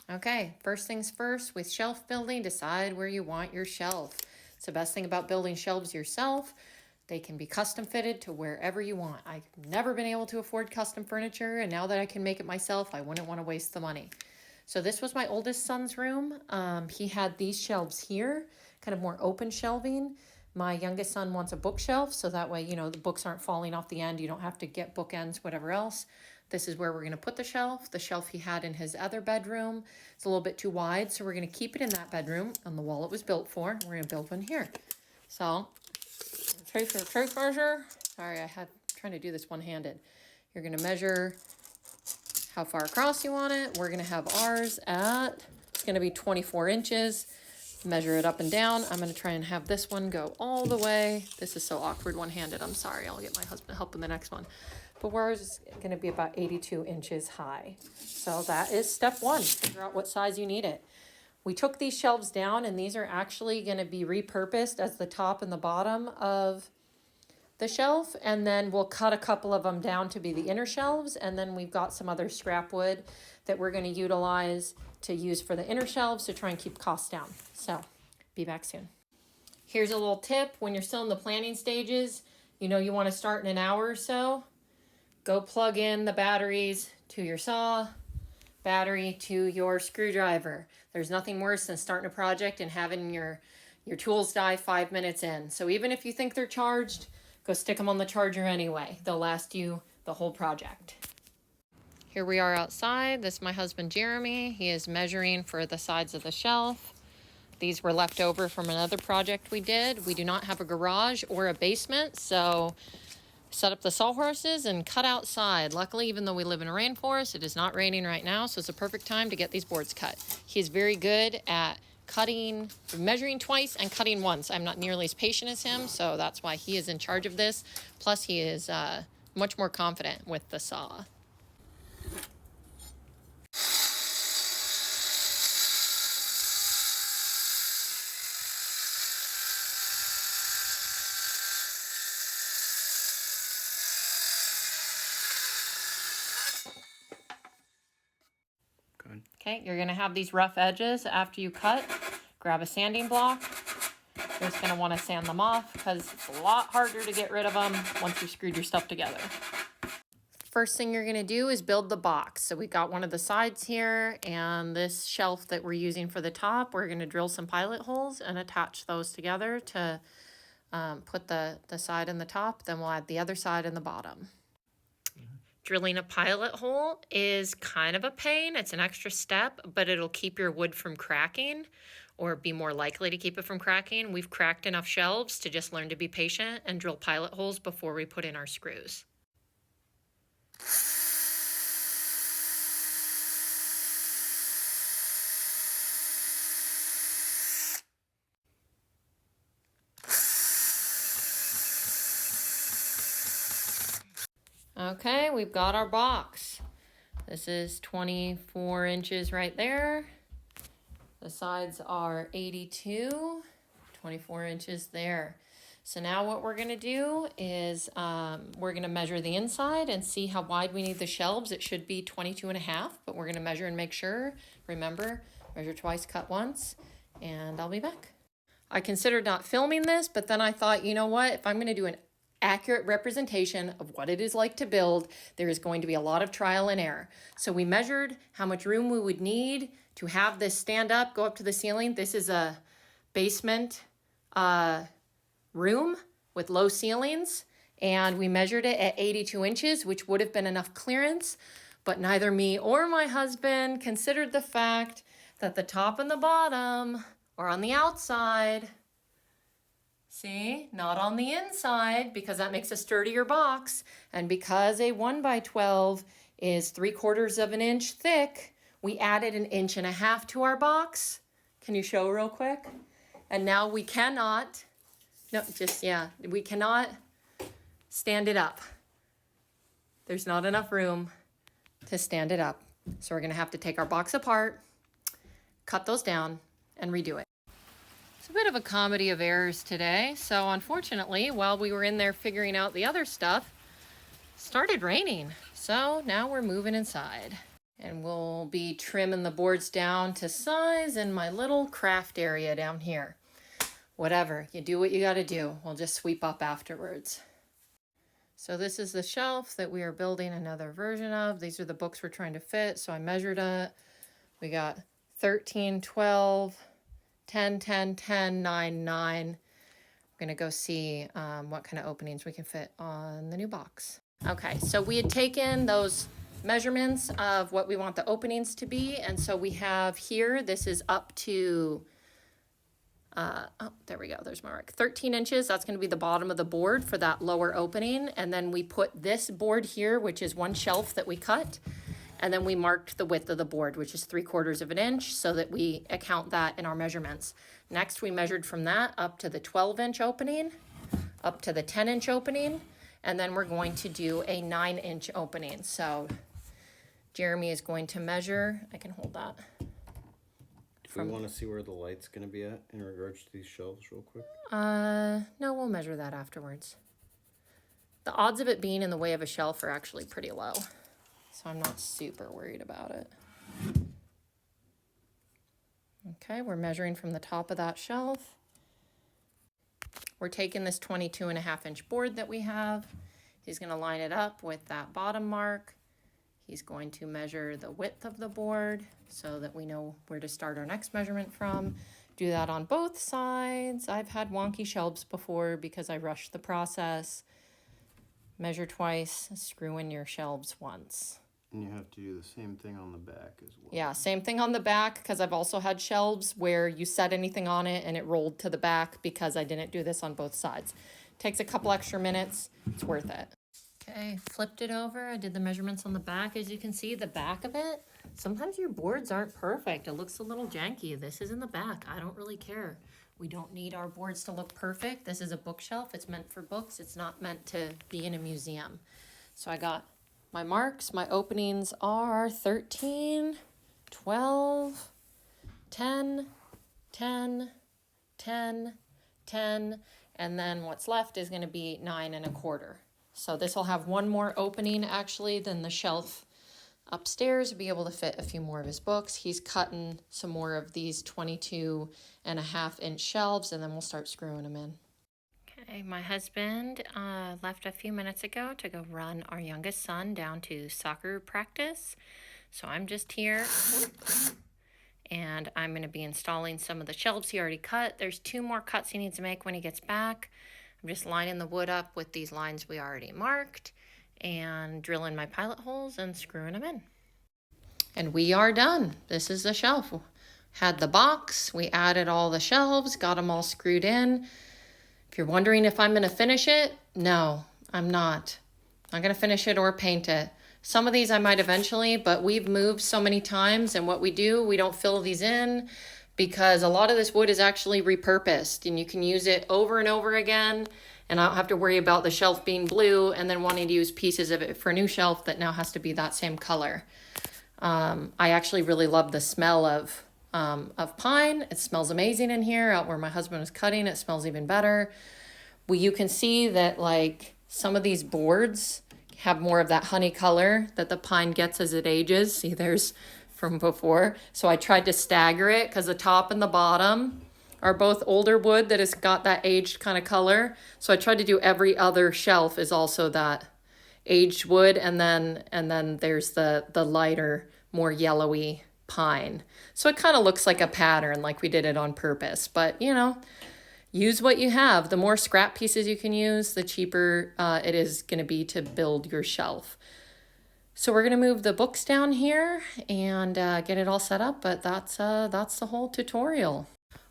Okay, first things first, with shelf building, decide where you want your shelf. It's the best thing about building shelves yourself. They can be custom fitted to wherever you want. I've never been able to afford custom furniture, and now that I can make it myself, I wouldn't want to waste the money. So this was my oldest son's room. He had these shelves here, kind of more open shelving. My youngest son wants a bookshelf, so that way, the books aren't falling off the end. You don't have to get bookends, whatever else. This is where we're gonna put the shelf. The shelf he had in his other bedroom, it's a little bit too wide, so we're gonna keep it in that bedroom on the wall it was built for. We're gonna build one here. So, tape measure. Sorry, trying to do this one-handed. You're gonna measure how far across you want it. We're gonna have ours it's gonna be 24 inches. Measure it up and down. I'm gonna try and have this one go all the way. This is so awkward one-handed, I'm sorry. I'll get my husband to help in the next one. But ours is gonna be about 82 inches high. So that is step one, figure out what size you need it. We took these shelves down, and these are actually gonna be repurposed as the top and the bottom of the shelf, and then we'll cut a couple of them down to be the inner shelves, and then we've got some other scrap wood that we're going to utilize to use for the inner shelves to try and keep costs down. So, be back soon. Here's a little tip. When you're still in the planning stages, you want to start in an hour or so, go plug in the batteries to your saw, battery to your screwdriver. There's nothing worse than starting a project and having your tools die 5 minutes in. So even if you think they're charged, go stick them on the charger anyway. They'll last you the whole project. Here we are outside. This is my husband, Jeremy. He is measuring for the sides of the shelf. These were left over from another project we did. We do not have a garage or a basement, so set up the sawhorses and cut outside. Luckily, even though we live in a rainforest, it is not raining right now, so it's a perfect time to get these boards cut. He is very good at measuring twice and cutting once. I'm not nearly as patient as him, so that's why he is in charge of this. Plus, he is much more confident with the saw. Good. Okay, you're gonna have these rough edges after you cut. Grab a sanding block. You're just gonna wanna sand them off because it's a lot harder to get rid of them once you've screwed your stuff together. First thing you're gonna do is build the box. So we got one of the sides here, and this shelf that we're using for the top, we're gonna drill some pilot holes and attach those together to put the side in the top. Then we'll add the other side in the bottom. Drilling a pilot hole is kind of a pain. It's an extra step, but it'll keep your wood from cracking, or be more likely to keep it from cracking. We've cracked enough shelves to just learn to be patient and drill pilot holes before we put in our screws. Okay, we've got our box. This is 24 inches right there. The sides are 82, 24 inches there. So now what we're gonna do is we're gonna measure the inside and see how wide we need the shelves. It should be 22.5, but we're gonna measure and make sure. Remember, measure twice, cut once, and I'll be back. I considered not filming this, but then I thought, you know what? If I'm gonna do an accurate representation of what it is like to build, there is going to be a lot of trial and error. So we measured how much room we would need to have this stand up, go up to the ceiling. This is a basement room with low ceilings, and we measured it at 82 inches, which would have been enough clearance, but neither me or my husband considered the fact that the top and the bottom are on the outside. See, not on the inside, because that makes a sturdier box. And because a 1x12 is 3/4 of an inch thick, we added 1.5 inches to our box. Can you show real quick? And now we cannot, we cannot stand it up. There's not enough room to stand it up. So we're gonna have to take our box apart, cut those down, and redo it. It's a bit of a comedy of errors today. So unfortunately, while we were in there figuring out the other stuff, it started raining. So now we're moving inside. And we'll be trimming the boards down to size in my little craft area down here. Whatever, you do what you gotta do. We'll just sweep up afterwards. So this is the shelf that we are building another version of. These are the books we're trying to fit. So I measured it. We got 13, 12, 10, 10, 10, 9, 9. I'm gonna go see what kind of openings we can fit on the new box. Okay, so we had taken those measurements of what we want the openings to be. And so we have here, this is up to, oh, there we go, there's my mark, 13 inches. That's gonna be the bottom of the board for that lower opening. And then we put this board here, which is one shelf that we cut. And then we marked the width of the board, which is 3/4 of an inch, so that we account that in our measurements. Next, we measured from that up to the 12-inch opening, up to the 10-inch opening, and then we're going to do a 9-inch opening. So Jeremy is going to measure, I can hold that. Do we want to see where the light's going to be at in regards to these shelves real quick? No, we'll measure that afterwards. The odds of it being in the way of a shelf are actually pretty low, so I'm not super worried about it. Okay, we're measuring from the top of that shelf. We're taking this 22.5-inch board that we have. He's going to line it up with that bottom mark. He's going to measure the width of the board so that we know where to start our next measurement from. Do that on both sides. I've had wonky shelves before because I rushed the process. Measure twice, screw in your shelves once. And you have to do the same thing on the back as well. Yeah, same thing on the back, because I've also had shelves where you set anything on it and it rolled to the back because I didn't do this on both sides. Takes a couple extra minutes. It's worth it. Okay, flipped it over. I did the measurements on the back. As you can see, the back of it, sometimes your boards aren't perfect. It looks a little janky. This is in the back. I don't really care. We don't need our boards to look perfect. This is a bookshelf. It's meant for books. It's not meant to be in a museum. So I got my marks. My openings are 13, 12, 10, 10, 10, 10, and then what's left is going to be 9 1/4. So this will have one more opening actually than the shelf upstairs, be able to fit a few more of his books. He's cutting some more of these 22.5-inch shelves, and then we'll start screwing them in. Okay, my husband left a few minutes ago to go run our youngest son down to soccer practice. So I'm just here and I'm going to be installing some of the shelves he already cut. There's 2 more cuts he needs to make when he gets back. I'm just lining the wood up with these lines we already marked and drilling my pilot holes and screwing them in. And we are done. This is the shelf. Had the box, we added all the shelves, got them all screwed in. If you're wondering if I'm going to finish it, no, I'm not. I'm going to finish it or paint it. Some of these I might eventually, but we've moved so many times, and what we do, we don't fill these in because a lot of this wood is actually repurposed and you can use it over and over again, and I don't have to worry about the shelf being blue and then wanting to use pieces of it for a new shelf that now has to be that same color. I actually really love the smell of pine. It smells amazing in here. Out where my husband was cutting, it smells even better. Well, you can see that like some of these boards have more of that honey color that the pine gets as it ages. See, there's from before. So I tried to stagger it because the top and the bottom are both older wood that has got that aged kind of color. So I tried to do every other shelf is also that aged wood, and then there's the lighter, more yellowy pine. So it kind of looks like a pattern, like we did it on purpose. But you know, use what you have. The more scrap pieces you can use, the cheaper it is going to be to build your shelf. So we're going to move the books down here and get it all set up, but that's the whole tutorial.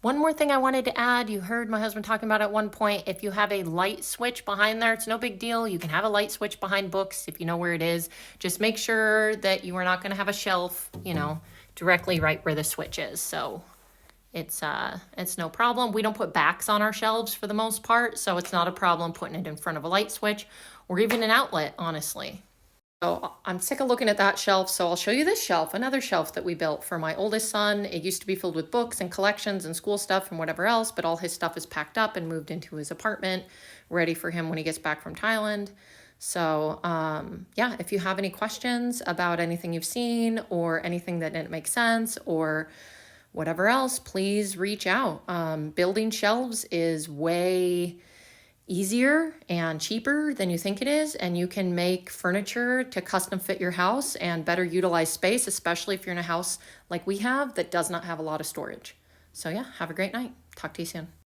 One more thing I wanted to add, you heard my husband talking about at one point, if you have a light switch behind there, it's no big deal. You can have a light switch behind books if you know where it is. Just make sure that you are not going to have a shelf, you know, directly right where the switch is. So it's no problem. We don't put backs on our shelves for the most part, so it's not a problem putting it in front of a light switch or even an outlet, honestly. So I'm sick of looking at that shelf, so I'll show you this shelf, another shelf that we built for my oldest son. It used to be filled with books and collections and school stuff and whatever else, but all his stuff is packed up and moved into his apartment, ready for him when he gets back from Thailand. So, yeah, if you have any questions about anything you've seen or anything that didn't make sense or whatever else, please reach out. Building shelves is way easier and cheaper than you think it is, and you can make furniture to custom fit your house and better utilize space, especially if you're in a house like we have that does not have a lot of storage. So, yeah, have a great night. Talk to you soon.